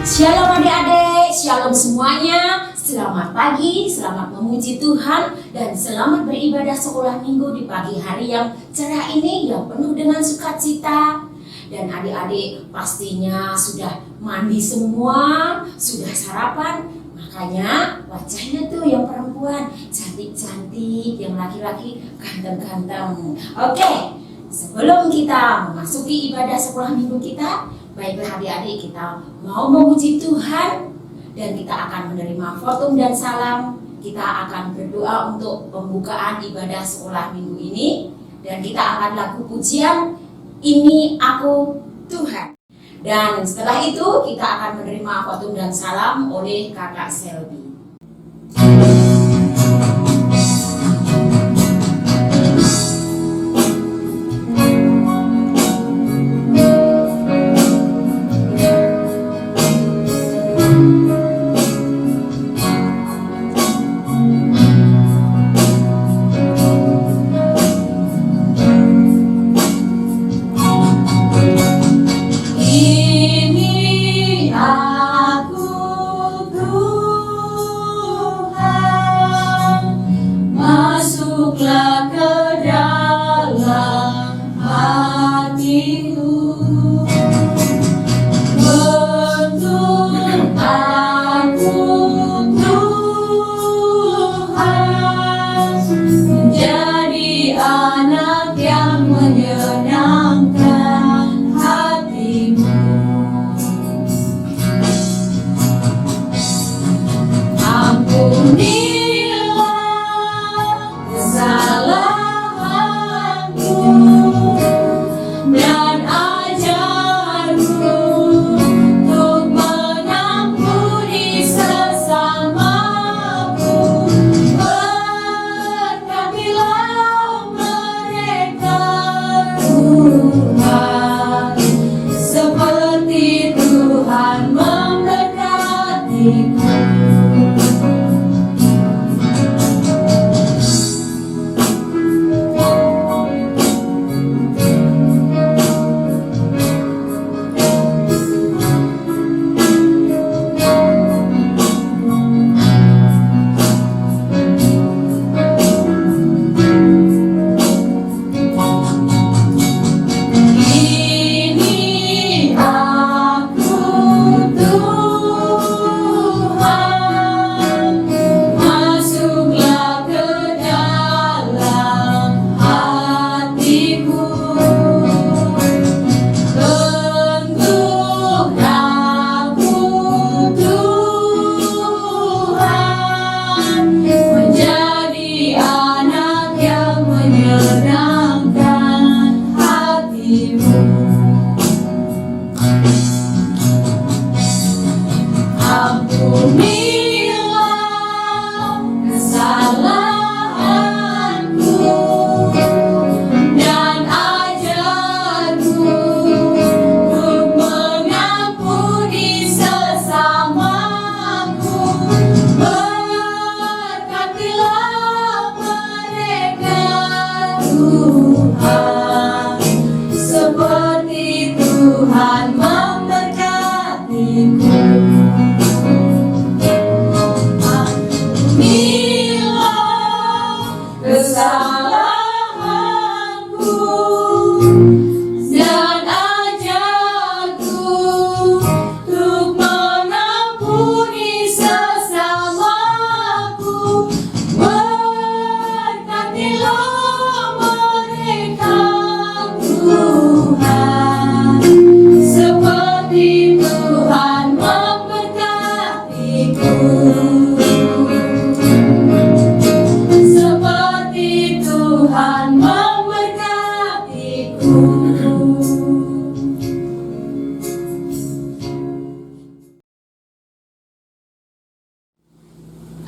Shalom adik-adik, shalom semuanya. Selamat pagi, selamat memuji Tuhan, dan selamat beribadah sekolah minggu di pagi hari yang cerah ini yang penuh dengan sukacita. Dan adik-adik pastinya sudah mandi semua, sudah sarapan. Makanya wajahnya tuh yang perempuan cantik-cantik, yang laki-laki ganteng-ganteng. Oke, sebelum kita memasuki ibadah sekolah minggu kita, baiklah adik-adik, kita mau memuji Tuhan dan kita akan menerima fortum dan salam. Kita akan berdoa untuk pembukaan ibadah sekolah minggu ini, dan kita akan lagu pujian Ini Aku Tuhan. Dan setelah itu kita akan menerima fortum dan salam oleh Kakak Selby.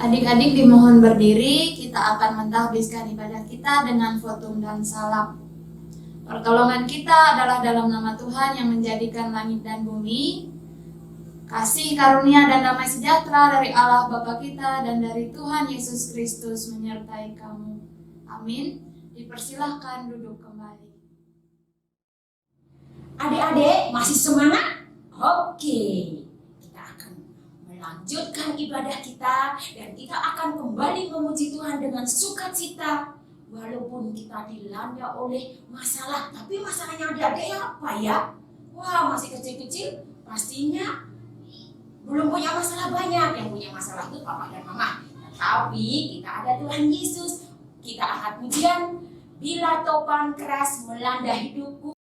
Adik-adik dimohon berdiri, kita akan mentahbiskan ibadah kita dengan fortum dan salam. Pertolongan kita adalah dalam nama Tuhan yang menjadikan langit dan bumi. Kasih karunia dan damai sejahtera dari Allah Bapa kita dan dari Tuhan Yesus Kristus menyertai kamu. Amin. Dipersilahkan duduk kembali. Adik-adik masih semangat? Oke. Kita melanjutkan ibadah kita, dan kita akan kembali memuji Tuhan dengan sukacita. Walaupun kita dilanda oleh masalah, tapi masalahnya adik-adik apa ya? Wah, masih kecil-kecil, pastinya belum punya masalah banyak. Yang punya masalah itu papa dan mama. Tapi kita ada Tuhan Yesus. Kita angkat pujian, bila topan keras melanda hidupku.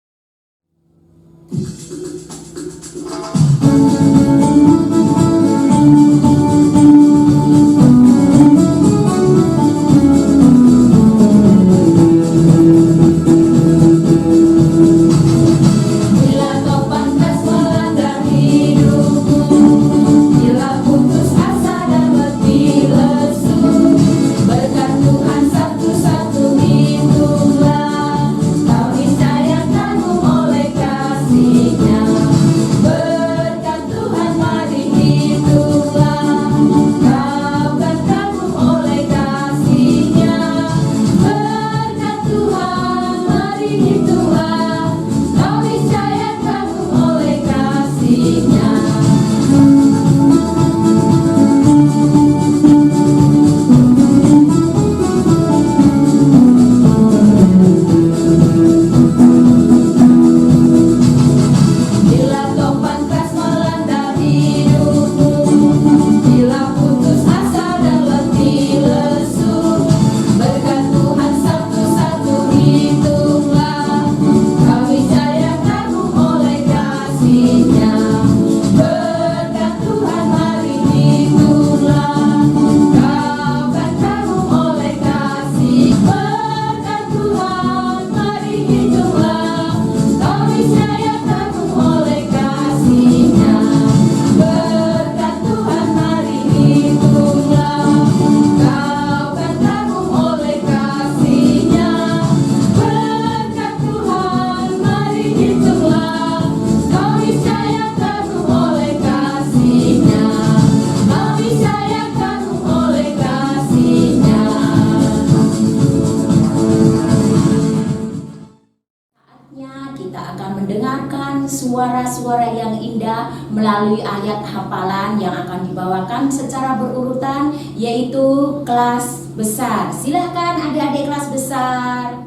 Suara-suara yang indah melalui ayat hafalan yang akan dibawakan secara berurutan, yaitu kelas besar. Silahkan adik-adik kelas besar.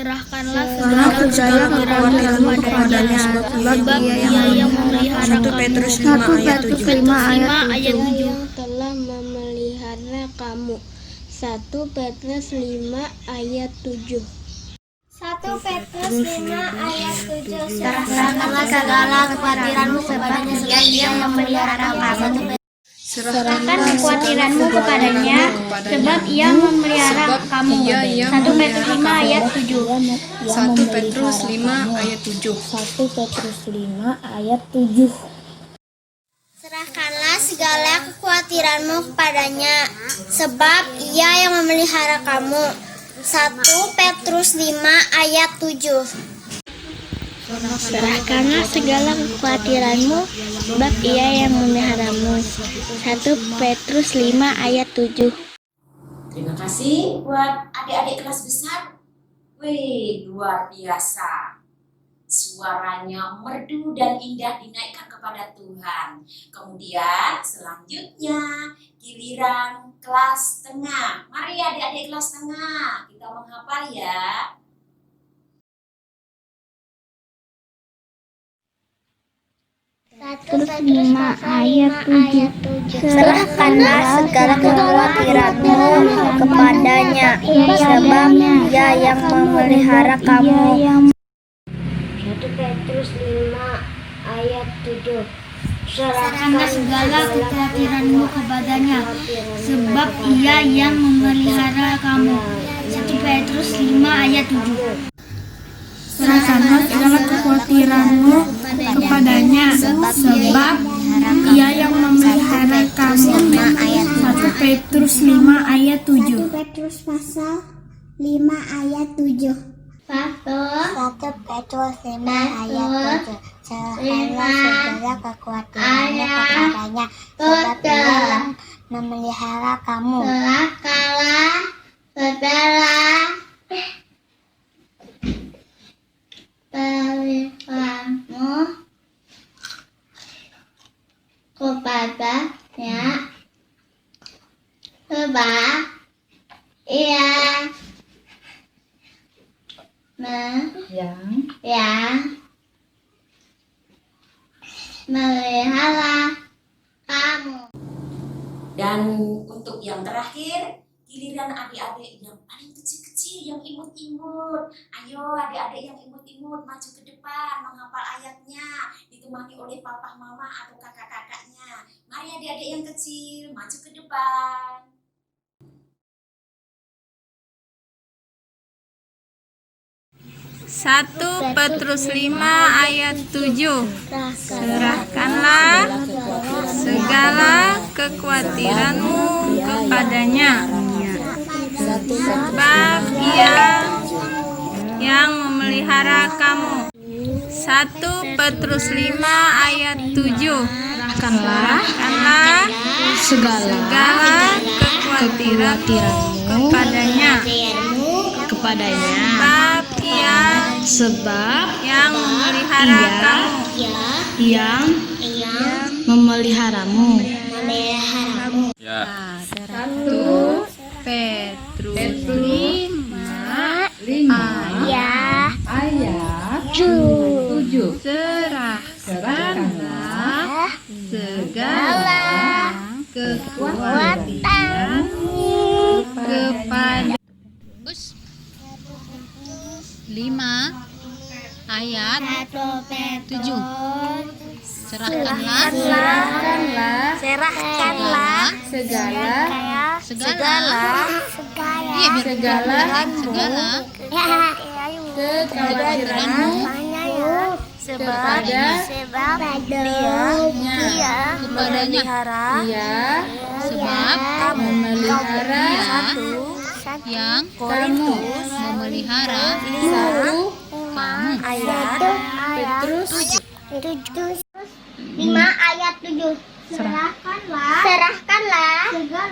Serahkanlah segala kekhawatiranmu kepadanya, sebab Ia yang memelihara 1 Petrus 5 ayat 7. yang telah memelihara kamu. 1 Petrus 5 ayat 7. 1 Petrus 5 ayat 7. Serahkanlah segala kekhawatiranmu kepadanya, sebab Ia yang memelihara kamu. Serahkan kekhawatiranmu kepadanya, sebab Ia memelihara kamu. 1 Petrus 5 ayat 7. 1 Petrus 5 ayat 7. 1 Petrus 5 ayat 7. Serahkanlah segala kekhawatiranmu kepadanya, sebab Ia yang memelihara kamu. 1 Petrus 5 ayat 7. Serahkanlah segala kekhawatiranmu, sebab Ia yang memeliharamu. 1 Petrus 5 ayat 7. Terima kasih buat adik-adik kelas besar. Wih, luar biasa. Suaranya merdu dan indah dinaikkan kepada Tuhan. Kemudian selanjutnya giliran kelas tengah. Mari adik-adik kelas tengah, kita menghafal ya. Petrus 5 ayat 7. Serahkanlah segala kekhawatiranmu kepadanya, sebab Ia yang memelihara kamu. 1 Petrus 5 ayat 7. Serahkanlah segala kekhawatiranmu kepadanya, sebab Ia yang memelihara kamu. 1 Petrus 5 ayat 7. Serahkanlah segala kekhawatiranmu kepadanya, sebab Ia yang memelihara kamu. 1 Petrus 5 ayat 7. 1 Petrus pasal 5 ayat 7. 1 Petrus 5 ayat 7. Serahkanlah segala kekhawatiranmu kepadanya, sebab Ia yang memelihara kamu. Serahkanlah segala yang melihara kamu. Dan untuk yang terakhir, giliran adik-adik yang paling kecil-kecil, yang imut-imut. Ayo adik-adik yang imut-imut maju ke depan menghafal ayatnya, ditemani oleh papa, mama atau kakak-kakaknya. Mari adik-adik yang kecil maju ke depan. 1 Petrus 5 ayat 7. Serahkanlah segala kekhawatiranmu kepadanya, sebab Ia yang memelihara kamu. 1 Petrus 5 ayat 7. Serahkanlah segala kekhawatiranmu kepadanya, sebab Ia yang memelihara kamu. Yang memeliharamu. 1 Petrus 5 ayat 7. Serahkanlah segala kekuatanmu kepada 5 ayat 7. Serahkanlah kekhawatiranmu kepadanya, sebab memelihara yang kamu memelihara kamu. Ayat Petrus 5 ayat 7. Serahkanlah segala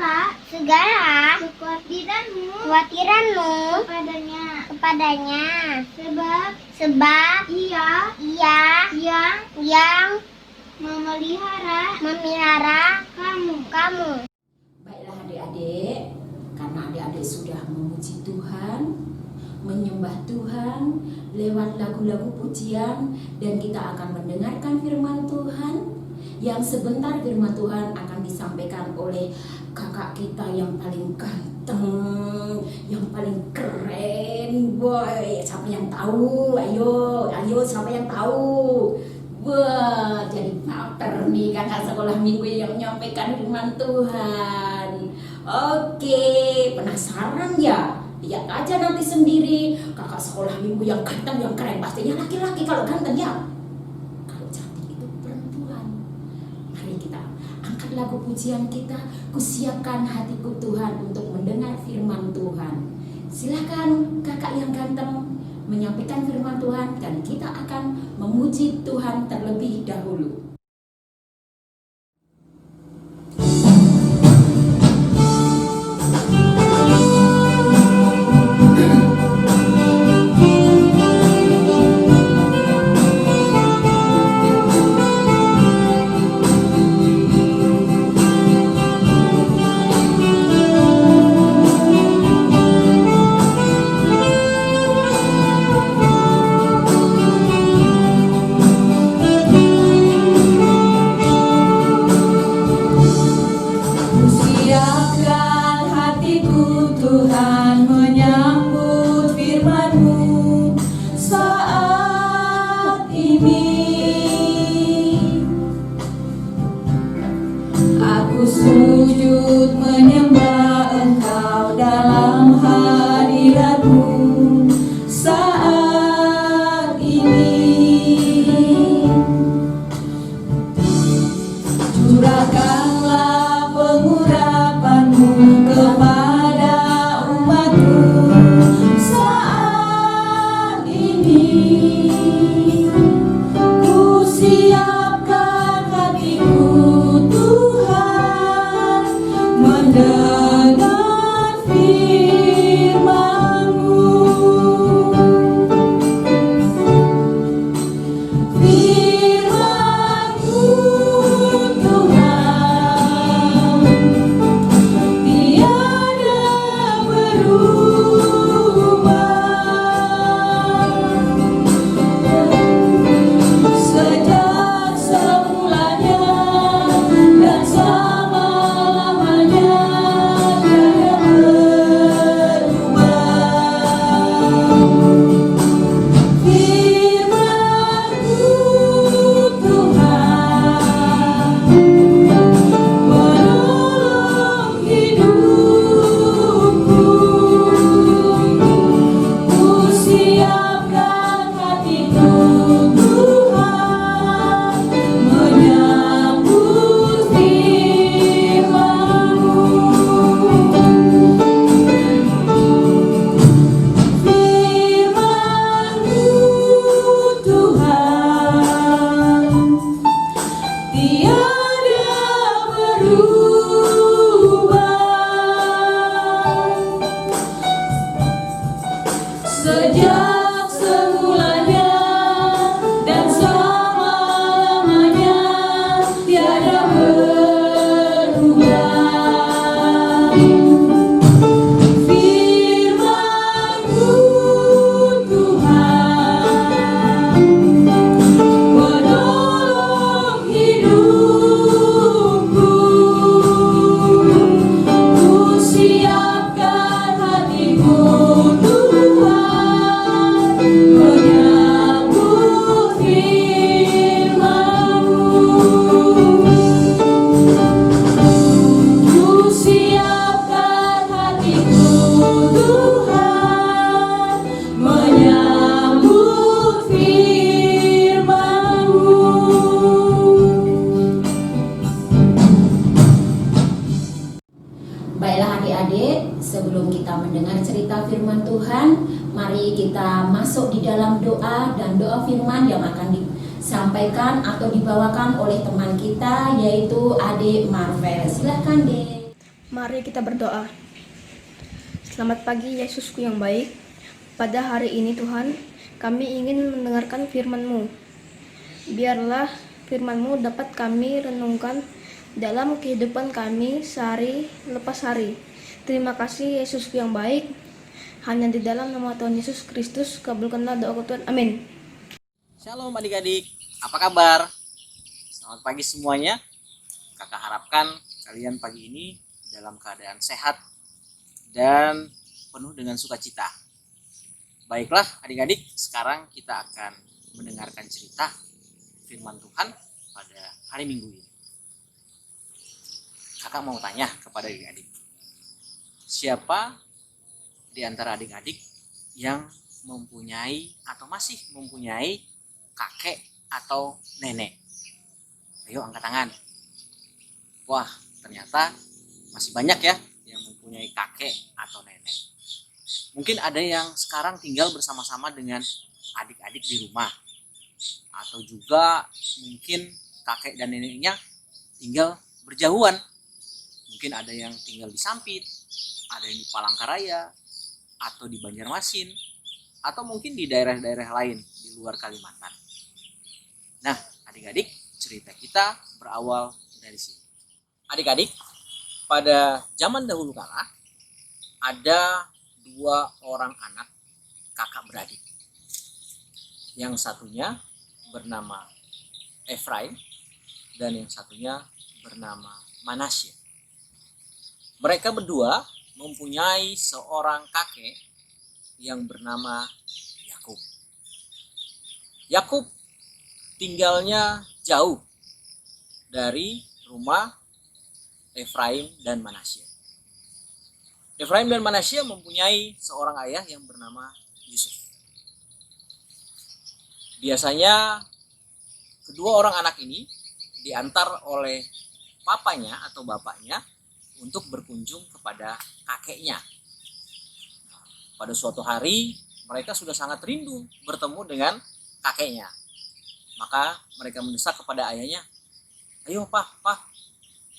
kekhawatiranmu kepadanya, sebab Ia yang memelihara kamu. Baiklah adik-adik, karena adik-adik sudah memuji Tuhan, menyembah Tuhan lewat lagu-lagu pujian, dan kita akan mendengarkan firman Tuhan. Yang sebentar firman Tuhan akan disampaikan oleh kakak kita yang paling ganteng, yang paling keren, boy. Siapa yang tahu? Ayo, siapa yang tahu? Wah, jadi baper nih kakak sekolah minggu yang menyampaikan firman Tuhan. Oke, penasaran ya? Lihat aja nanti sendiri. Kakak sekolah minggu yang ganteng, yang keren, pastinya laki-laki kalau ganteng ya. Kalau cantik itu perempuan. Mari kita angkat lagu pujian kita. Kusiapkan hatiku Tuhan untuk mendengar firman Tuhan. Silakan kakak yang ganteng menyampaikan firman Tuhan, dan kita akan memuji Tuhan terlebih dahulu. sejak semulanya dan selama-lamanya tiada berubah. Firman-Mu Tuhan menolong hidupku. Ku siapkan hatiku Tuhan menyambut firman-Mu. Ku siapkan hatiku Tuhan menyambut firman-Mu. Baiklah adik-adik, sebelum kita mendengar cerita firman Tuhan, mari kita masuk di dalam doa dan doa firman yang akan disampaikan atau dibawakan oleh teman kita, yaitu adik Marvel. Silahkan dek. Mari kita berdoa. Selamat pagi Yesusku yang baik. Pada hari ini Tuhan, kami ingin mendengarkan firman-Mu. Biarlah firman-Mu dapat kami renungkan dalam kehidupan kami sehari lepas hari. Terima kasih Yesusku yang baik. Hanya di dalam nama Tuhan Yesus Kristus kabulkanlah doaku Tuhan. Amin. Shalom adik-adik, apa kabar? Selamat pagi semuanya. Kakak harapkan kalian pagi ini dalam keadaan sehat dan penuh dengan sukacita. Baiklah adik-adik, sekarang kita akan mendengarkan cerita firman Tuhan pada hari Minggu ini. Kakak mau tanya kepada adik-adik, siapa di antara adik-adik yang mempunyai atau masih mempunyai kakek atau nenek? Ayo angkat tangan. Wah, ternyata masih banyak ya yang mempunyai kakek atau nenek. Mungkin ada yang sekarang tinggal bersama-sama dengan adik-adik di rumah, atau juga mungkin kakek dan neneknya tinggal berjauhan. Mungkin ada yang tinggal di Sampit, ada yang di Palangkaraya, atau di Banjarmasin, atau mungkin di daerah-daerah lain di luar Kalimantan. Nah, adik-adik, cerita kita berawal dari sini. Adik-adik, pada zaman dahulu kala ada 2 orang anak kakak beradik. Yang satunya bernama Efraim dan yang satunya bernama Manasye. Mereka berdua mempunyai seorang kakek yang bernama Yakub. Yakub tinggalnya jauh dari rumah Efraim dan Manasye. Efraim dan Manasye mempunyai seorang ayah yang bernama Yusuf. Biasanya kedua orang anak ini diantar oleh papanya atau bapaknya untuk berkunjung kepada kakeknya. Pada suatu hari mereka sudah sangat rindu bertemu dengan kakeknya. Maka mereka mendesak kepada ayahnya, "Ayo Pak,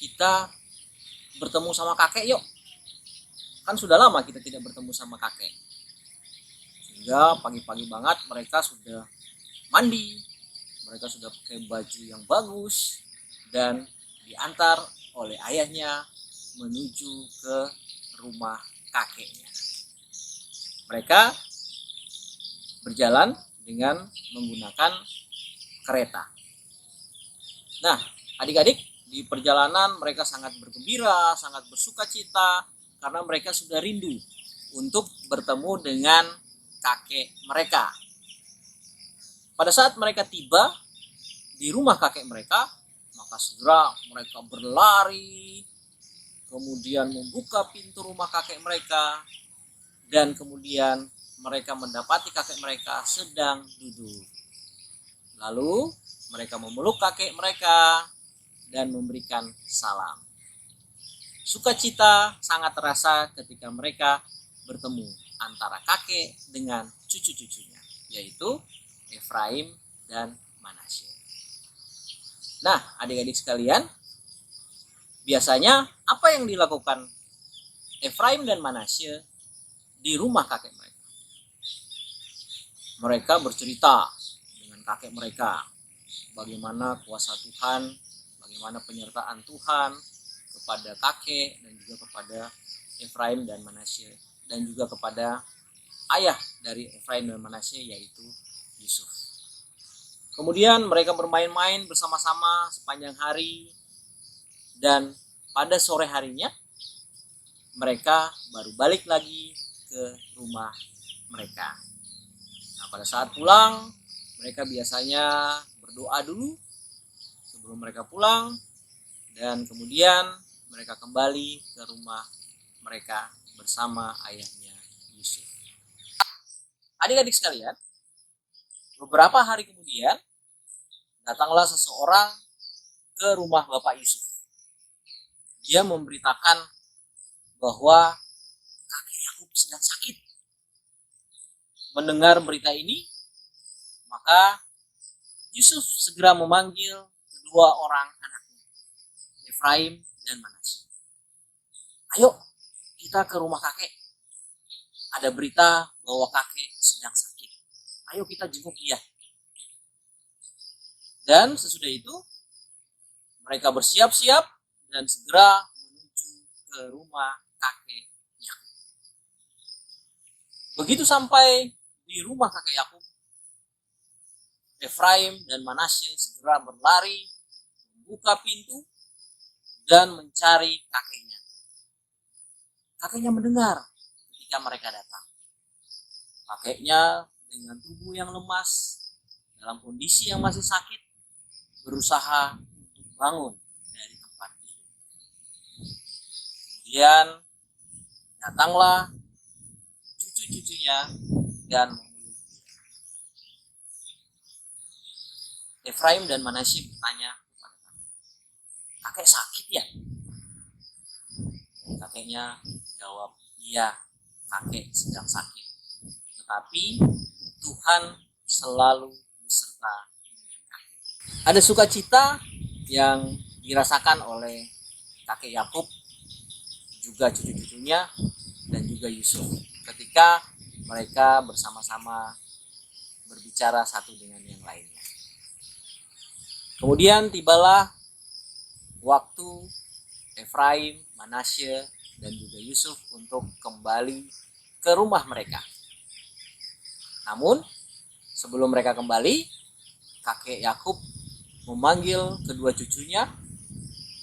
kita bertemu sama kakek yuk. Kan sudah lama kita tidak bertemu sama kakek." Sehingga pagi-pagi banget mereka sudah mandi, mereka sudah pakai baju yang bagus dan diantar oleh ayahnya menuju ke rumah kakeknya. Mereka berjalan dengan menggunakan kereta. Nah, adik-adik, di perjalanan mereka sangat bergembira, sangat bersukacita karena mereka sudah rindu untuk bertemu dengan kakek mereka. Pada saat mereka tiba di rumah kakek mereka, maka segera mereka berlari, kemudian membuka pintu rumah kakek mereka, dan kemudian mereka mendapati kakek mereka sedang duduk. Lalu mereka memeluk kakek mereka dan memberikan salam. Sukacita sangat terasa ketika mereka bertemu antara kakek dengan cucu-cucunya, yaitu Efraim dan Manasye. Nah, adik-adik sekalian, biasanya apa yang dilakukan Efraim dan Manasye di rumah kakek mereka? mereka bercerita dengan kakek mereka bagaimana kuasa Tuhan, bagaimana penyertaan Tuhan kepada kakek dan juga kepada Efraim dan Manasye, dan juga kepada ayah dari Efraim dan Manasye, yaitu Yusuf. Kemudian mereka bermain-main bersama-sama sepanjang hari, dan pada sore harinya mereka baru balik lagi ke rumah mereka. Nah, pada saat pulang, mereka biasanya berdoa dulu sebelum mereka pulang, dan kemudian mereka kembali ke rumah mereka bersama ayahnya Yusuf. Adik-adik sekalian, beberapa hari kemudian datanglah seseorang ke rumah Bapak Yusuf. Dia memberitakan bahwa kakek Yakub sedang sakit. Mendengar berita ini, maka Yusuf segera memanggil kedua orang anaknya, Efraim dan Manasye. Ayo kita ke rumah kakek. Ada berita bahwa kakek sedang sakit. Ayo kita jenguk dia. Dan sesudah itu mereka bersiap-siap dan segera menuju ke rumah kakek Yakub. Begitu sampai di rumah kakek Yakub, Efraim dan Manasye segera berlari, membuka pintu dan mencari kakeknya. Kakeknya mendengar ketika mereka datang. Kakeknya dengan tubuh yang lemas, dalam kondisi yang masih sakit, berusaha untuk bangun dari tempat tidur. Kemudian datanglah cucu-cucunya dan memeluk dia. Efraim dan Manasye bertanya kepada kakek, kakek sakit ya? Kakeknya jawab, iya, kakek sedang sakit. Tetapi Tuhan selalu beserta dengan kakek. Ada sukacita yang dirasakan oleh kakek Yakub, juga cucu-cucunya, dan juga Yusuf ketika mereka bersama-sama berbicara satu dengan yang lainnya. Kemudian tibalah waktu Efraim, Manasye, dan juga Yusuf untuk kembali ke rumah mereka. Namun, sebelum mereka kembali, kakek Yakub memanggil kedua cucunya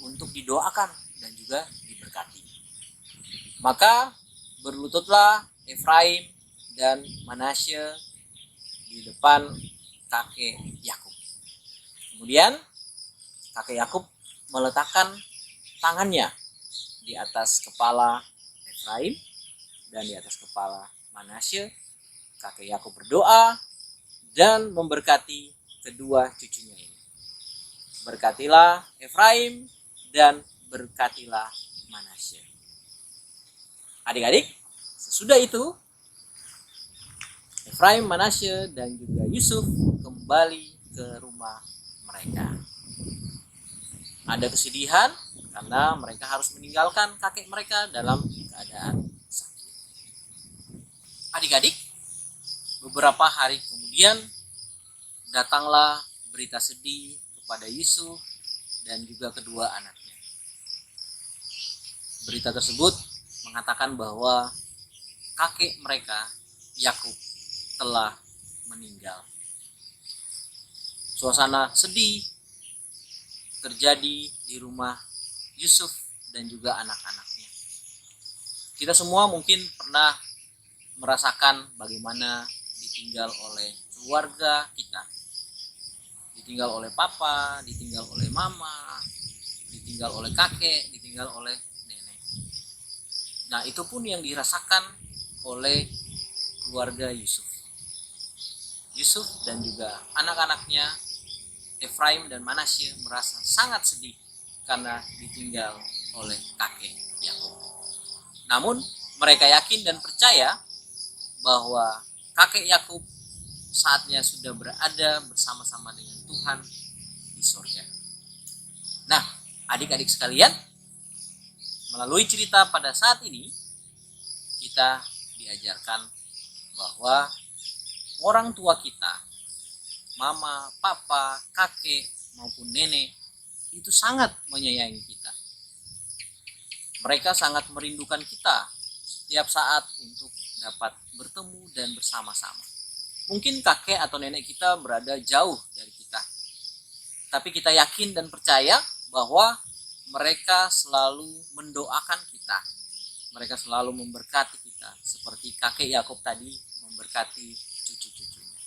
untuk didoakan dan juga diberkati. Maka berlututlah Efraim dan Manasye di depan kakek Yakub. Kemudian kakek Yakub meletakkan tangannya di atas kepala Efraim dan di atas kepala Manasye. Kakek Yakub berdoa dan memberkati kedua cucunya ini. Berkatilah Efraim dan berkatilah Manasye. Adik-adik, sesudah itu Efraim, Manasye, dan juga Yusuf kembali ke rumah mereka. Ada kesedihan karena mereka harus meninggalkan kakek mereka dalam keadaan sakit. Adik-adik, beberapa hari kemudian datanglah berita sedih kepada Yusuf dan juga kedua anaknya. Berita tersebut mengatakan bahwa kakek mereka, Yakub, telah meninggal. Suasana sedih terjadi di rumah Yusuf dan juga anak-anaknya. Kita semua mungkin pernah merasakan bagaimana ditinggal oleh keluarga kita. Ditinggal oleh papa, ditinggal oleh mama, ditinggal oleh kakek, ditinggal oleh nenek. Nah, itu pun yang dirasakan oleh keluarga Yusuf. Yusuf dan juga anak-anaknya Efraim dan Manasye merasa sangat sedih karena ditinggal oleh kakek Yakub. Namun mereka yakin dan percaya bahwa kakek Yakub saatnya sudah berada bersama-sama dengan Tuhan di surga. Nah, adik-adik sekalian, melalui cerita pada saat ini kita diajarkan bahwa orang tua kita, mama, papa, kakek, maupun nenek, itu sangat menyayangi kita. Mereka sangat merindukan kita setiap saat untuk dapat bertemu dan bersama-sama. Mungkin kakek atau nenek kita berada jauh dari kita, tapi kita yakin dan percaya bahwa mereka selalu mendoakan kita. Mereka selalu memberkati kita, seperti kakek Yakub tadi memberkati cucu-cucunya.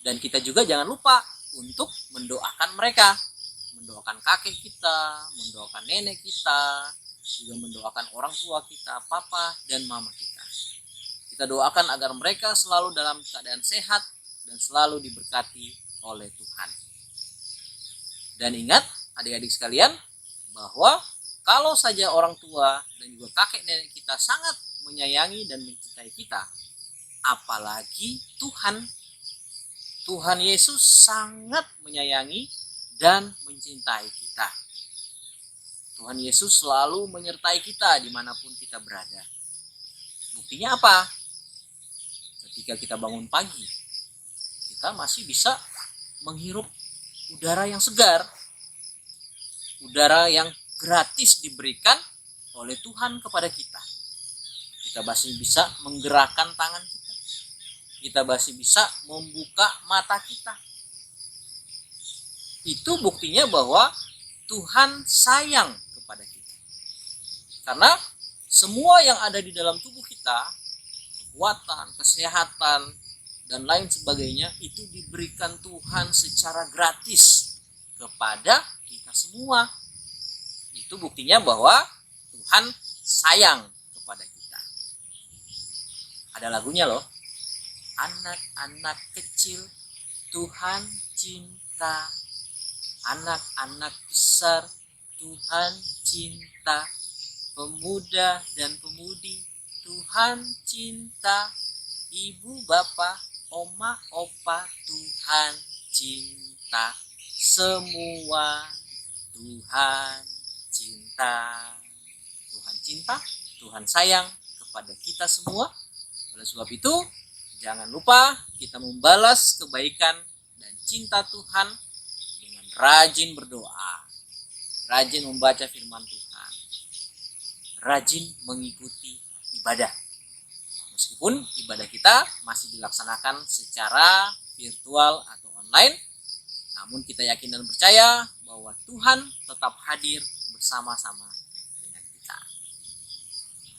Dan kita juga jangan lupa untuk mendoakan mereka, mendoakan kakek kita, mendoakan nenek kita, juga mendoakan orang tua kita, papa dan mama kita. Kita doakan agar mereka selalu dalam keadaan sehat dan selalu diberkati oleh Tuhan. Dan ingat adik-adik sekalian, bahwa kalau saja orang tua dan juga kakek nenek kita sangat menyayangi dan mencintai kita, apalagi Tuhan Yesus sangat menyayangi dan mencintai kita. Tuhan Yesus selalu menyertai kita dimanapun kita berada. Buktinya apa? Ketika kita bangun pagi, kita masih bisa menghirup udara yang segar, udara yang gratis diberikan oleh Tuhan kepada kita. Kita masih bisa menggerakkan tangan kita. Kita masih bisa membuka mata kita. Itu buktinya bahwa Tuhan sayang kepada kita. Karena semua yang ada di dalam tubuh kita, kekuatan, kesehatan, dan lain sebagainya, itu diberikan Tuhan secara gratis kepada kita semua. Itu buktinya bahwa Tuhan sayang kepada kita. Ada lagunya loh. Anak-anak kecil Tuhan cinta, anak-anak besar Tuhan cinta, pemuda dan pemudi Tuhan cinta, ibu bapak oma opa Tuhan cinta, semua Tuhan cinta. Tuhan cinta, Tuhan sayang kepada kita semua. Oleh sebab itu, jangan lupa kita membalas kebaikan dan cinta Tuhan dengan rajin berdoa, rajin membaca firman Tuhan, rajin mengikuti ibadah. Meskipun ibadah kita masih dilaksanakan secara virtual atau online, namun kita yakin dan percaya bahwa Tuhan tetap hadir bersama-sama dengan kita.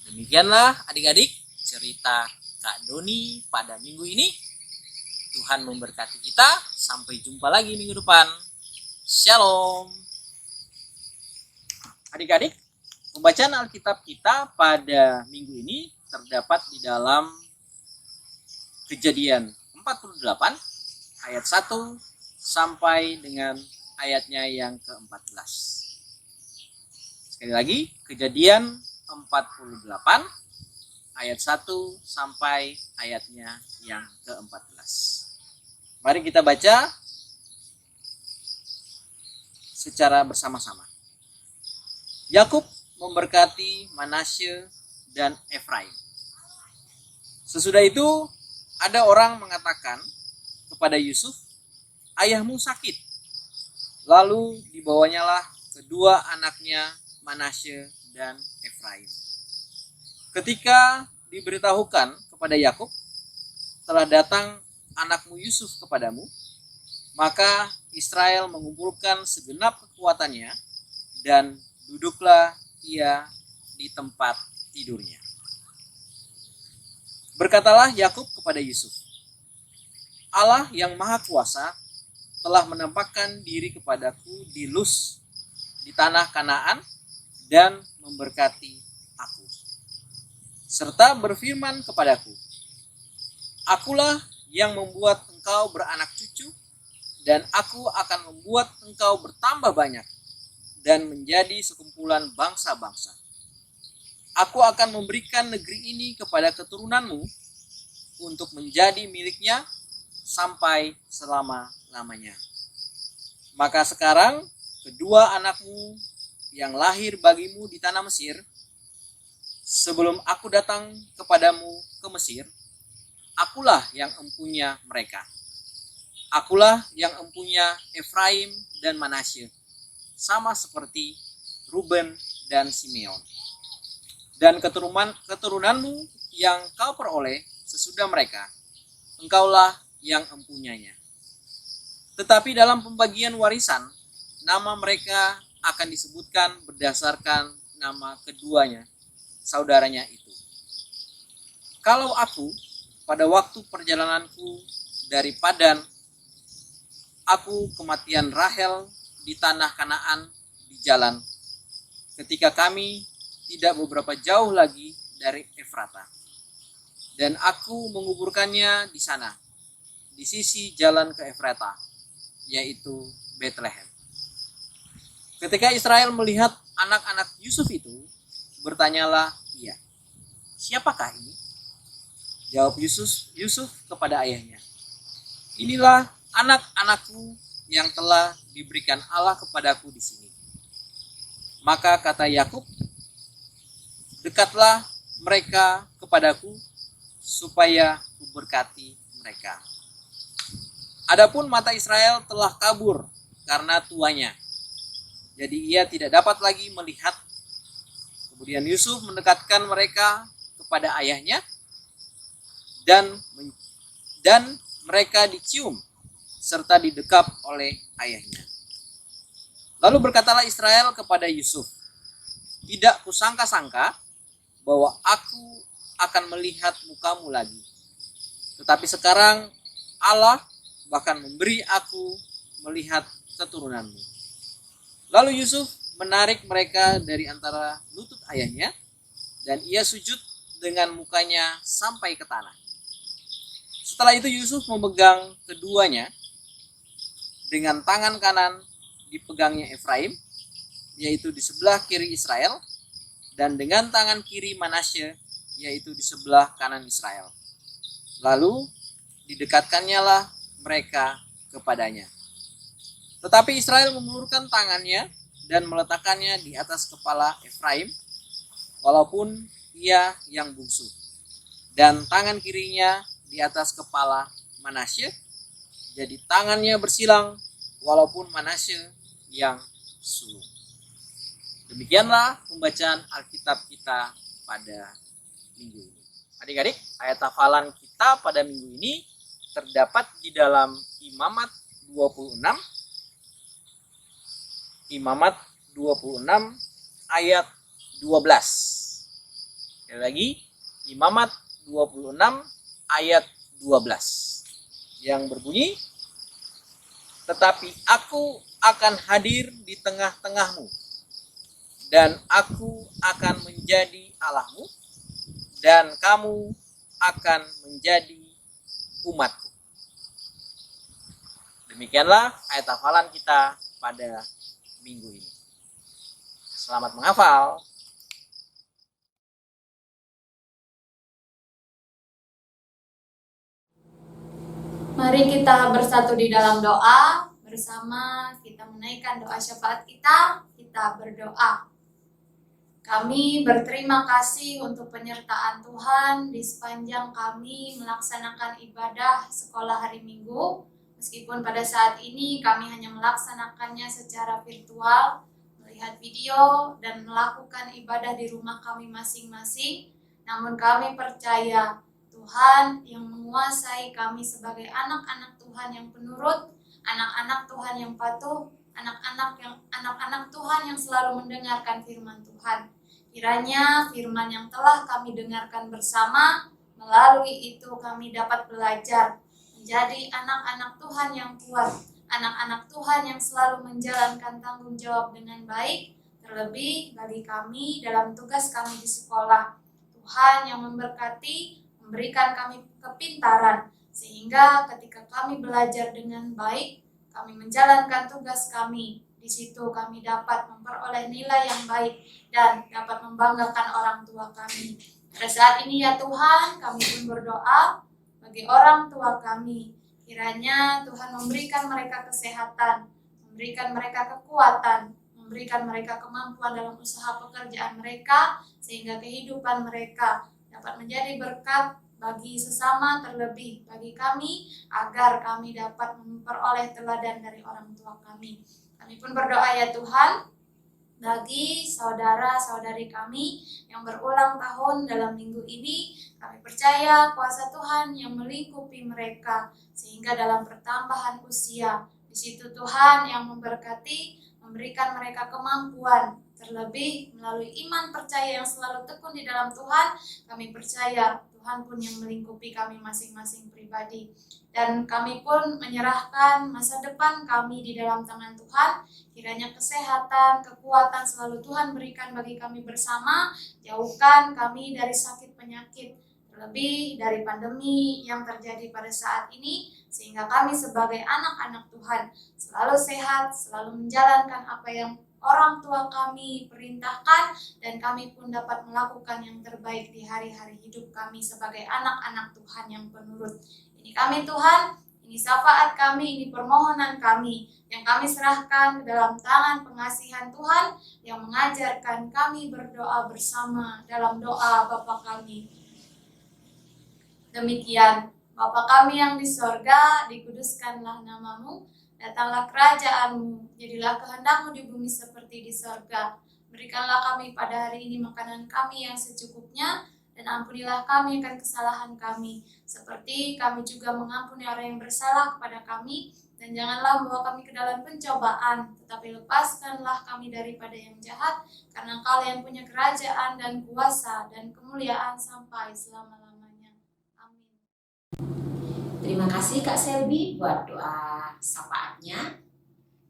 Demikianlah adik-adik cerita Kak Doni pada minggu ini. Tuhan memberkati kita. Sampai jumpa lagi minggu depan. Shalom. Adik-adik, pembacaan Alkitab kita pada minggu ini terdapat di dalam Kejadian 48 ayat 1 sampai dengan ayatnya yang ke-14. Sekali lagi, Kejadian 48 ayat 1 sampai ayatnya yang ke-14. Mari kita baca secara bersama-sama. Yakub memberkati Manasye dan Efraim. Sesudah itu ada orang mengatakan kepada Yusuf, ayahmu sakit. Lalu dibawanyalah kedua anaknya Manasye dan Efraim. Ketika diberitahukan kepada Yakub, telah datang anakmu Yusuf kepadamu, maka Israel mengumpulkan segenap kekuatannya dan duduklah ia di tempat tidurnya. Berkatalah Yakub kepada Yusuf, Allah yang Maha Kuasa telah menampakkan diri kepadaku di Luz, di tanah Kanaan, dan memberkati aku, serta berfirman kepadaku, akulah yang membuat engkau beranak cucu, dan aku akan membuat engkau bertambah banyak dan menjadi sekumpulan bangsa-bangsa. Aku akan memberikan negeri ini kepada keturunanmu untuk menjadi miliknya sampai selama-lamanya. Maka sekarang kedua anakmu yang lahir bagimu di tanah Mesir, sebelum aku datang kepadamu ke Mesir, akulah yang empunya mereka. Akulah yang empunya Efraim dan Manasye, sama seperti Ruben dan Simeon. Dan keturunanmu yang kau peroleh sesudah mereka, engkaulah yang empunyanya. Tetapi dalam pembagian warisan, nama mereka akan disebutkan berdasarkan nama keduanya, saudaranya itu. Kalau aku, pada waktu perjalananku dari Padan, aku kematian Rahel di tanah Kanaan di jalan, ketika kami tidak beberapa jauh lagi dari Efrata. Dan aku menguburkannya di sana, di sisi jalan ke Efrata, yaitu Bethlehem. Ketika Israel melihat anak-anak Yusuf itu, bertanyalah ia, siapakah ini? Jawab Yusuf kepada ayahnya, inilah anak-anakku yang telah diberikan Allah kepadaku di sini. Maka kata Yakub, dekatlah mereka kepadaku supaya kuberkati mereka. Adapun mata Israel telah kabur karena tuanya, jadi ia tidak dapat lagi melihat. Kemudian Yusuf mendekatkan mereka kepada ayahnya, dan mereka dicium serta didekap oleh ayahnya. Lalu berkatalah Israel kepada Yusuf, tidak kusangka-sangka bahwa aku akan melihat mukamu lagi. Tetapi sekarang Allah bahkan memberi aku melihat keturunanmu. Lalu Yusuf menarik mereka dari antara lutut ayahnya, dan ia sujud dengan mukanya sampai ke tanah. Setelah itu Yusuf memegang keduanya, dengan tangan kanan dipegangnya Efraim, yaitu di sebelah kiri Israel, dan dengan tangan kiri Manasye, yaitu di sebelah kanan Israel. Lalu didekatkannya lah mereka kepadanya. Tetapi Israel mengulurkan tangannya dan meletakkannya di atas kepala Efraim, walaupun ia yang bungsu, dan tangan kirinya di atas kepala Manasye, jadi tangannya bersilang, walaupun Manasye yang sulung. Demikianlah pembacaan Alkitab kita pada minggu ini. Adik-adik, ayat hafalan kita pada minggu ini terdapat di dalam Imamat 26, Imamat 26 ayat 12. Sekali lagi, Imamat 26 ayat 12. Yang berbunyi, tetapi aku akan hadir di tengah-tengahmu, dan aku akan menjadi Allahmu, dan kamu akan menjadi umatku. Demikianlah ayat hafalan kita pada minggu ini. Selamat menghafal. Mari kita bersatu di dalam doa. Bersama kita menaikkan doa syafaat kita berdoa. Kami berterima kasih untuk penyertaan Tuhan di sepanjang kami melaksanakan ibadah sekolah hari Minggu. Meskipun pada saat ini kami hanya melaksanakannya secara virtual, melihat video dan melakukan ibadah di rumah kami masing-masing, namun kami percaya Tuhan yang menguasai kami sebagai anak-anak Tuhan yang penurut, anak-anak Tuhan yang patuh, anak-anak Tuhan yang selalu mendengarkan firman Tuhan. Kiranya firman yang telah kami dengarkan bersama, melalui itu kami dapat belajar menjadi anak-anak Tuhan yang kuat, anak-anak Tuhan yang selalu menjalankan tanggung jawab dengan baik, terlebih bagi kami dalam tugas kami di sekolah. Tuhan yang memberkati, memberikan kami kepintaran, sehingga ketika kami belajar dengan baik, kami menjalankan tugas kami. Di situ kami dapat memperoleh nilai yang baik dan dapat membanggakan orang tua kami. Pada saat ini ya Tuhan, kami pun berdoa bagi orang tua kami. Kiranya Tuhan memberikan mereka kesehatan, memberikan mereka kekuatan, memberikan mereka kemampuan dalam usaha pekerjaan mereka, sehingga kehidupan mereka dapat menjadi berkat bagi sesama, terlebih bagi kami, agar kami dapat memperoleh teladan dari orang tua kami. Kami pun berdoa ya Tuhan, bagi saudara-saudari kami yang berulang tahun dalam minggu ini, kami percaya kuasa Tuhan yang melingkupi mereka, sehingga dalam pertambahan usia, di situ Tuhan yang memberkati, memberikan mereka kemampuan, terlebih melalui iman percaya yang selalu tekun di dalam Tuhan. Kami percaya Tuhan pun yang melingkupi kami masing-masing pribadi, dan kami pun menyerahkan masa depan kami di dalam tangan Tuhan. Kiranya kesehatan, kekuatan selalu Tuhan berikan bagi kami bersama, jauhkan kami dari sakit penyakit, terlebih dari pandemi yang terjadi pada saat ini, sehingga kami sebagai anak-anak Tuhan selalu sehat, selalu menjalankan apa yang orang tua kami perintahkan, dan kami pun dapat melakukan yang terbaik di hari-hari hidup kami sebagai anak-anak Tuhan yang penurut. Ini kami Tuhan, ini syafaat kami, ini permohonan kami yang kami serahkan ke dalam tangan pengasihan Tuhan yang mengajarkan kami berdoa bersama dalam doa Bapa kami. Demikian, Bapa kami yang di sorga, dikuduskanlah namamu, datanglah kerajaanmu, jadilah kehendak-Mu di bumi seperti di sorga. Berikanlah kami pada hari ini makanan kami yang secukupnya, dan ampunilah kami akan kesalahan kami, seperti kami juga mengampuni orang yang bersalah kepada kami. Dan janganlah membawa kami ke dalam pencobaan, tetapi lepaskanlah kami daripada yang jahat, karena Engkau yang punya kerajaan dan kuasa dan kemuliaan sampai selama-lamanya. Amin. Terima kasih Kak Selby buat doa syafaatnya.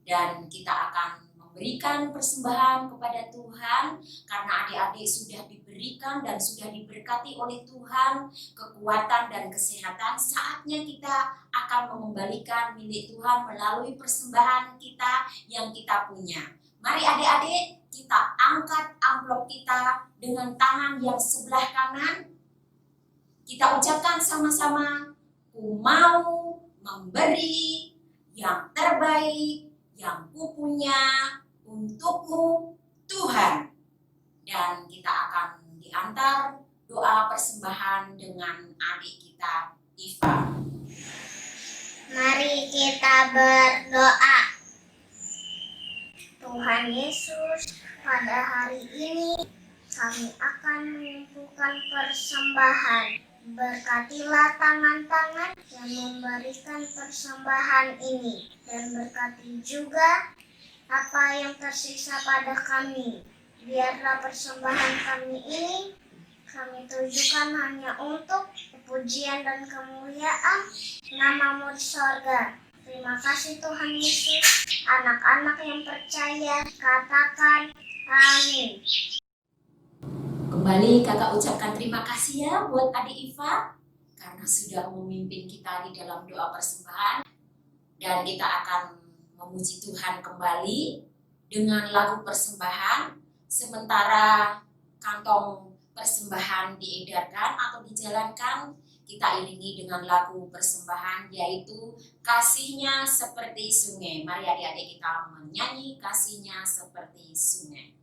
Dan kita akan memberikan persembahan kepada Tuhan, karena adik-adik sudah diberikan dan sudah diberkati oleh Tuhan kekuatan dan kesehatan. Saatnya kita akan mengembalikan milik Tuhan melalui persembahan kita yang kita punya. Mari adik-adik, kita angkat amplop kita dengan tangan yang sebelah kanan. Kita ucapkan sama-sama, ku mau memberi yang terbaik yang kupunya untukmu Tuhan. Dan kita akan diantar doa persembahan dengan adik kita Iva. Mari kita berdoa. Tuhan Yesus, pada hari ini kami akan mengumpulkan persembahan. Berkatilah tangan-tangan yang memberikan persembahan ini, dan berkati juga apa yang tersisa pada kami. Biarlah persembahan kami ini kami tujukan hanya untuk pujian dan kemuliaan nama-Mu di sorga. Terima kasih Tuhan Yesus. Anak-anak yang percaya katakan amin. Kembali kakak ucapkan terima kasih ya buat adik Iva, karena sudah memimpin kita di dalam doa persembahan. Dan kita akan memuji Tuhan kembali dengan lagu persembahan, sementara kantong persembahan diedarkan atau dijalankan. Kita iringi dengan lagu persembahan, yaitu Kasihnya Seperti Sungai. Mari adik-adik kita menyanyi Kasihnya Seperti Sungai.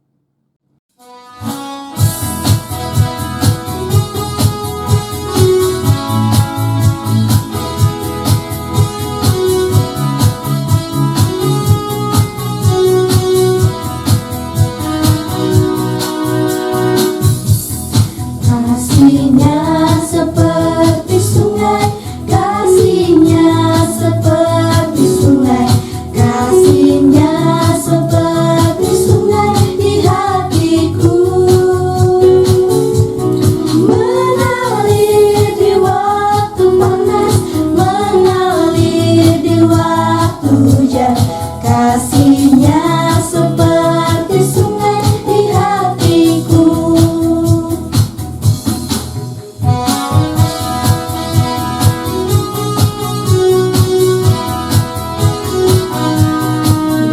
Kasihnya seperti sungai, kasihnya seperti sungai, kasihnya seperti sungai di hatiku. Mengalir di waktu panas, mengalir di waktu hujan, kasihnya seperti sungai di hatiku.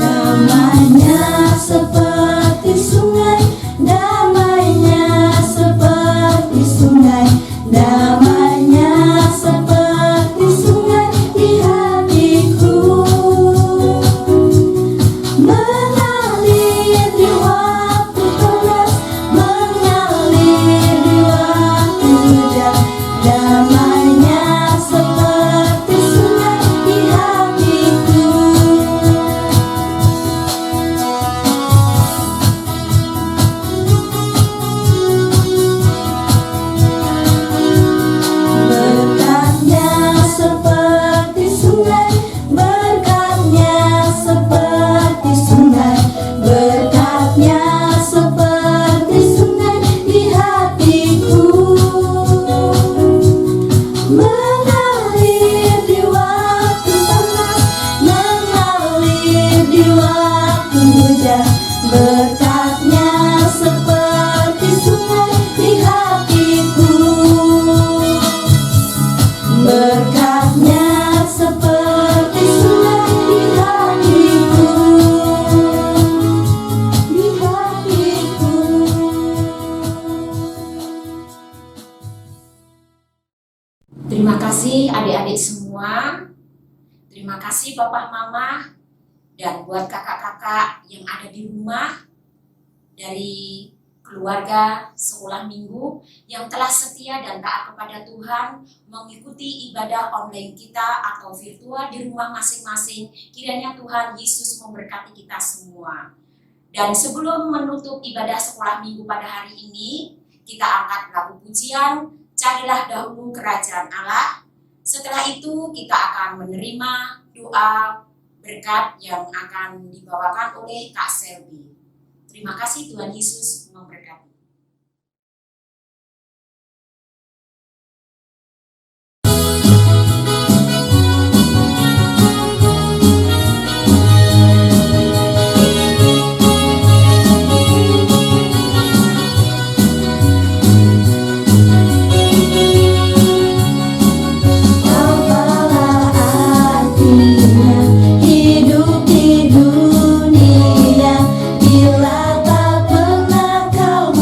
Damainya seperti sungai, damainya seperti sungai, damainya seperti sungai di hatiku. Terima kasih Bapak Mama dan buat kakak-kakak yang ada di rumah dari keluarga sekolah minggu yang telah setia dan taat kepada Tuhan mengikuti ibadah online kita atau virtual di rumah masing-masing. Kiranya Tuhan Yesus memberkati kita semua. Dan sebelum menutup ibadah sekolah minggu pada hari ini, kita angkat lagu pujian, Carilah Dahulu Kerajaan Allah. Setelah itu kita akan menerima doa berkat yang akan dibawakan oleh Kak Selby. Terima kasih, Tuhan Yesus memberkati. Hidup di dunia bila tak pernah kau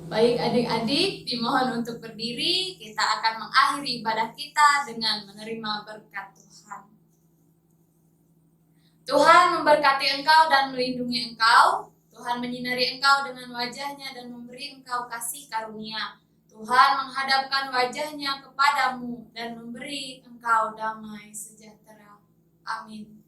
Baik adik-adik, dimohon untuk berdiri, kita akan mengakhiri ibadah kita dengan menerima berkat Tuhan. Tuhan memberkati engkau dan melindungi engkau. Tuhan menyinari engkau dengan wajahnya dan memberi engkau kasih karunia. Tuhan menghadapkan wajahnya kepadamu dan memberi engkau damai sejahtera. Amin.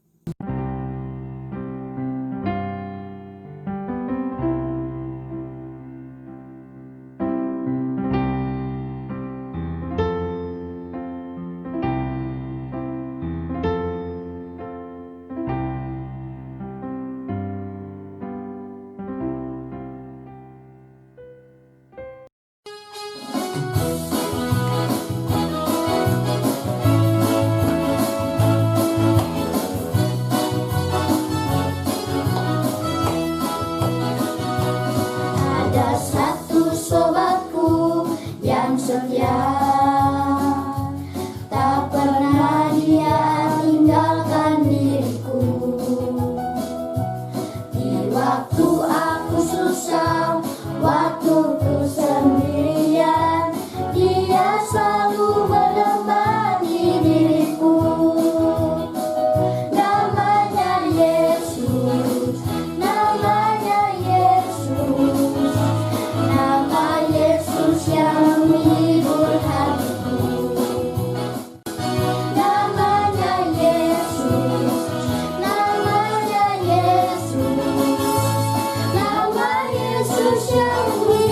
Ada satu sobatku yang setia, tak pernah dia tinggalkan diriku. Di waktu aku susah, waktu ku sendirian, dia selalu menemani diriku. Namanya Yesus, namanya Yesus, nama Yesus yang menghibur hatiku. Namanya Yesus, namanya Yesus, nama Yesus yang menghibur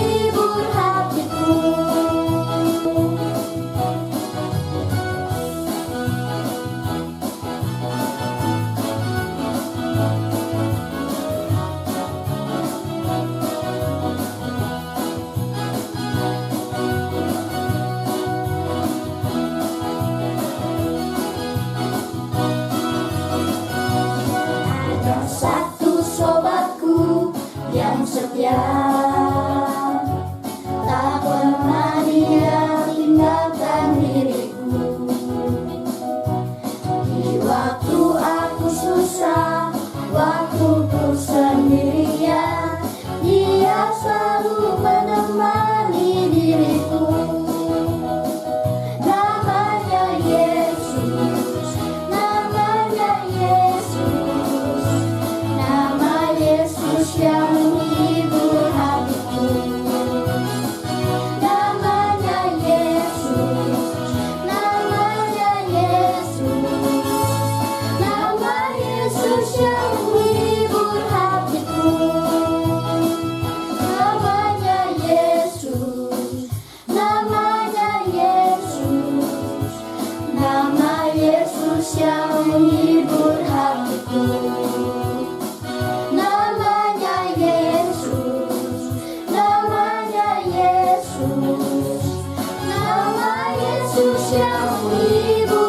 menghibur hatiku. Namanya Yesus, namanya Yesus, nama Yesus yang menghibur